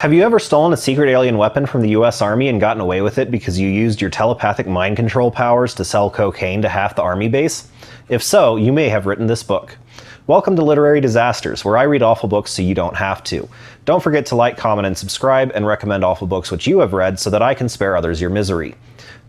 Have you ever stolen a secret alien weapon from the US Army and gotten away with it because you used your telepathic mind control powers to sell cocaine to half the army base? If so, you may have written this book. Welcome to Literary Disasters, where I read awful books so you don't have to. Don't forget to like, comment, and subscribe, and recommend awful books which you have read so that I can spare others your misery.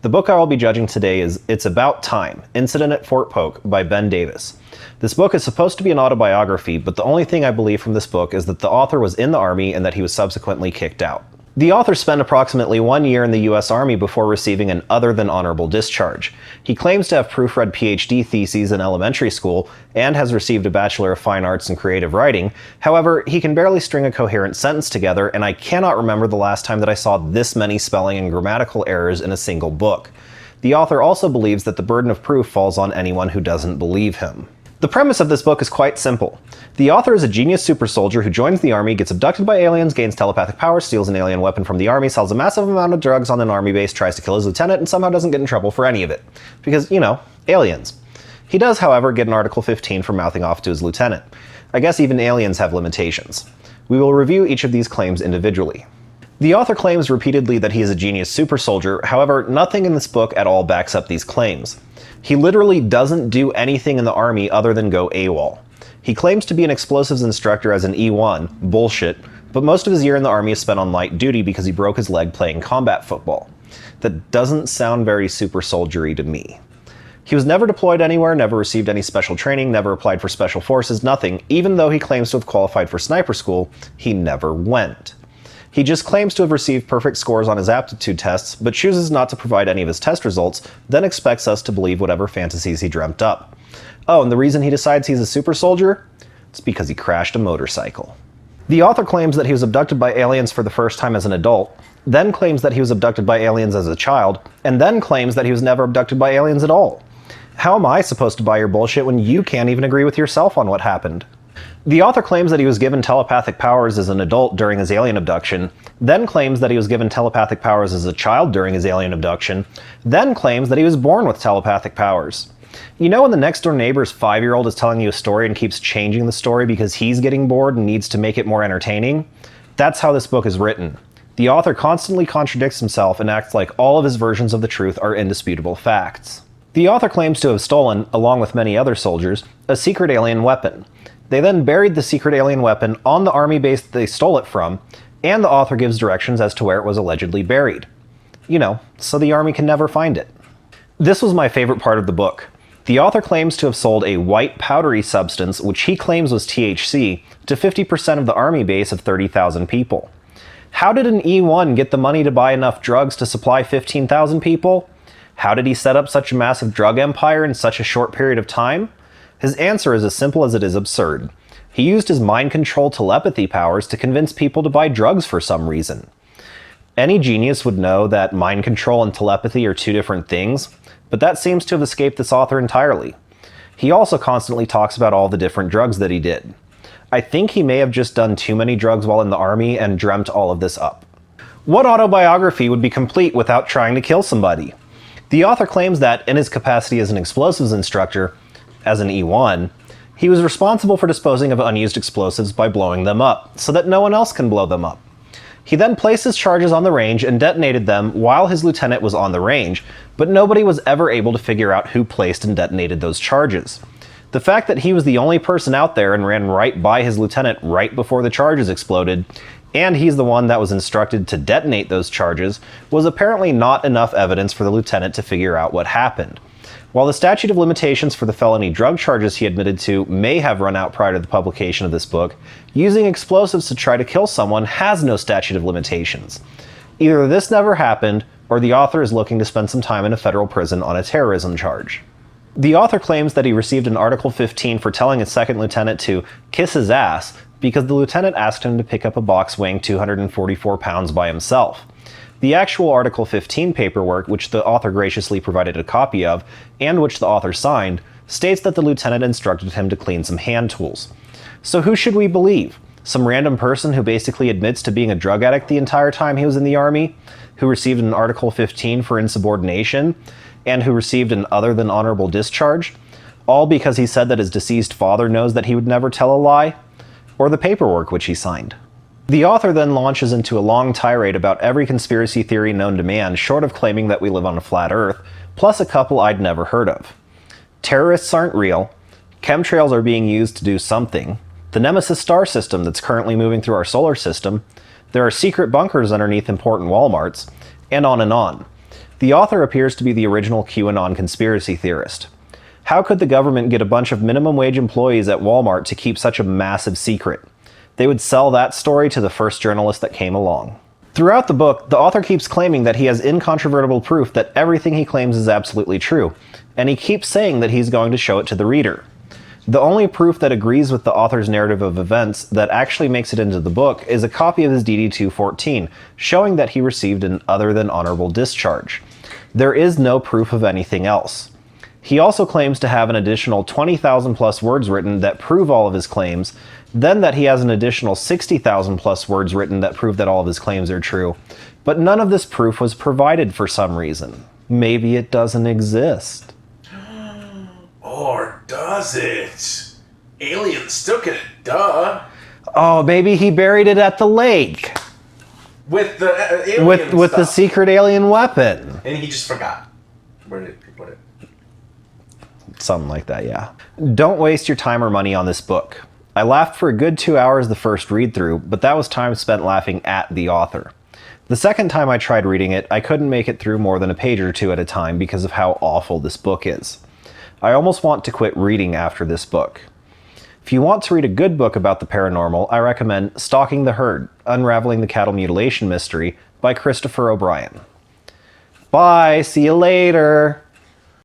The book I will be judging today is It's About Time, Incident at Fort Polk by Ben Davis. This book is supposed to be an autobiography, but the only thing I believe from this book is that the author was in the Army and that he was subsequently kicked out. The author spent approximately 1 year in the US Army before receiving an other-than-honorable discharge. He claims to have proofread PhD theses in elementary school and has received a Bachelor of Fine Arts in Creative Writing. However, he can barely string a coherent sentence together, and I cannot remember the last time that I saw this many spelling and grammatical errors in a single book. The author also believes that the burden of proof falls on anyone who doesn't believe him. The premise of this book is quite simple. The author is a genius super soldier who joins the army, gets abducted by aliens, gains telepathic powers, steals an alien weapon from the army, sells a massive amount of drugs on an army base, tries to kill his lieutenant, and somehow doesn't get in trouble for any of it. Because, you know, aliens. He does, however, get an Article 15 for mouthing off to his lieutenant. I guess even aliens have limitations. We will review each of these claims individually. The author claims repeatedly that he is a genius super soldier, however, nothing in this book at all backs up these claims. He literally doesn't do anything in the army other than go AWOL. He claims to be an explosives instructor as an E1, bullshit, but most of his year in the army is spent on light duty because he broke his leg playing combat football. That doesn't sound very super soldier-y to me. He was never deployed anywhere, never received any special training, never applied for special forces, nothing. Even though he claims to have qualified for sniper school, he never went. He just claims to have received perfect scores on his aptitude tests, but chooses not to provide any of his test results, then expects us to believe whatever fantasies he dreamt up. Oh, and the reason he decides he's a super soldier? It's because he crashed a motorcycle. The author claims that he was abducted by aliens for the first time as an adult, then claims that he was abducted by aliens as a child, and then claims that he was never abducted by aliens at all. How am I supposed to buy your bullshit when you can't even agree with yourself on what happened? The author claims that he was given telepathic powers as an adult during his alien abduction, then claims that he was given telepathic powers as a child during his alien abduction, then claims that he was born with telepathic powers. You know when the next door neighbor's 5-year-old is telling you a story and keeps changing the story because he's getting bored and needs to make it more entertaining? That's how this book is written. The author constantly contradicts himself and acts like all of his versions of the truth are indisputable facts. The author claims to have stolen, along with many other soldiers, a secret alien weapon. They then buried the secret alien weapon on the army base that they stole it from, and the author gives directions as to where it was allegedly buried. You know, so the army can never find it. This was my favorite part of the book. The author claims to have sold a white powdery substance, which he claims was THC, to 50% of the army base of 30,000 people. How did an E1 get the money to buy enough drugs to supply 15,000 people? How did he set up such a massive drug empire in such a short period of time? His answer is as simple as it is absurd. He used his mind control telepathy powers to convince people to buy drugs for some reason. Any genius would know that mind control and telepathy are two different things, but that seems to have escaped this author entirely. He also constantly talks about all the different drugs that he did. I think he may have just done too many drugs while in the army and dreamt all of this up. What autobiography would be complete without trying to kill somebody? The author claims that, in his capacity as an explosives instructor, as an E1, he was responsible for disposing of unused explosives by blowing them up, so that no one else can blow them up. He then placed his charges on the range and detonated them while his lieutenant was on the range, but nobody was ever able to figure out who placed and detonated those charges. The fact that he was the only person out there and ran right by his lieutenant right before the charges exploded, and he's the one that was instructed to detonate those charges, was apparently not enough evidence for the lieutenant to figure out what happened. While the statute of limitations for the felony drug charges he admitted to may have run out prior to the publication of this book, using explosives to try to kill someone has no statute of limitations. Either this never happened, or the author is looking to spend some time in a federal prison on a terrorism charge. The author claims that he received an Article 15 for telling his second lieutenant to kiss his ass because the lieutenant asked him to pick up a box weighing 244 pounds by himself. The actual Article 15 paperwork, which the author graciously provided a copy of, and which the author signed, states that the lieutenant instructed him to clean some hand tools. So who should we believe? Some random person who basically admits to being a drug addict the entire time he was in the army, who received an Article 15 for insubordination, and who received an other-than-honorable discharge, all because he said that his deceased father knows that he would never tell a lie? Or the paperwork which he signed? The author then launches into a long tirade about every conspiracy theory known to man, short of claiming that we live on a flat Earth, plus a couple I'd never heard of. Terrorists aren't real, chemtrails are being used to do something, the Nemesis star system that's currently moving through our solar system, there are secret bunkers underneath important Walmarts, and on and on. The author appears to be the original QAnon conspiracy theorist. How could the government get a bunch of minimum wage employees at Walmart to keep such a massive secret? They would sell that story to the first journalist that came along. Throughout the book, the author keeps claiming that he has incontrovertible proof that everything he claims is absolutely true, and he keeps saying that he's going to show it to the reader. The only proof that agrees with the author's narrative of events that actually makes it into the book is a copy of his DD-214, showing that he received an other than honorable discharge. There is no proof of anything else. He also claims to have an additional 20,000 plus words written that prove all of his claims, then that he has an additional 60,000 plus words written that prove that all of his claims are true. But none of this proof was provided for some reason. Maybe it doesn't exist. Or does it? Aliens took it, duh. Oh, maybe he buried it at the lake. With the alien with the stuff. secret alien weapon. And he just forgot. Where did he put it? Something like that, yeah. Don't waste your time or money on this book. I laughed for a good 2 hours the first read through, but that was time spent laughing at the author. The second time I tried reading it, I couldn't make it through more than a page or two at a time because of how awful this book is. I almost want to quit reading after this book. If you want to read a good book about the paranormal, I recommend Stalking the Herd, Unraveling the Cattle Mutilation Mystery by Christopher O'Brien. Bye, see you later!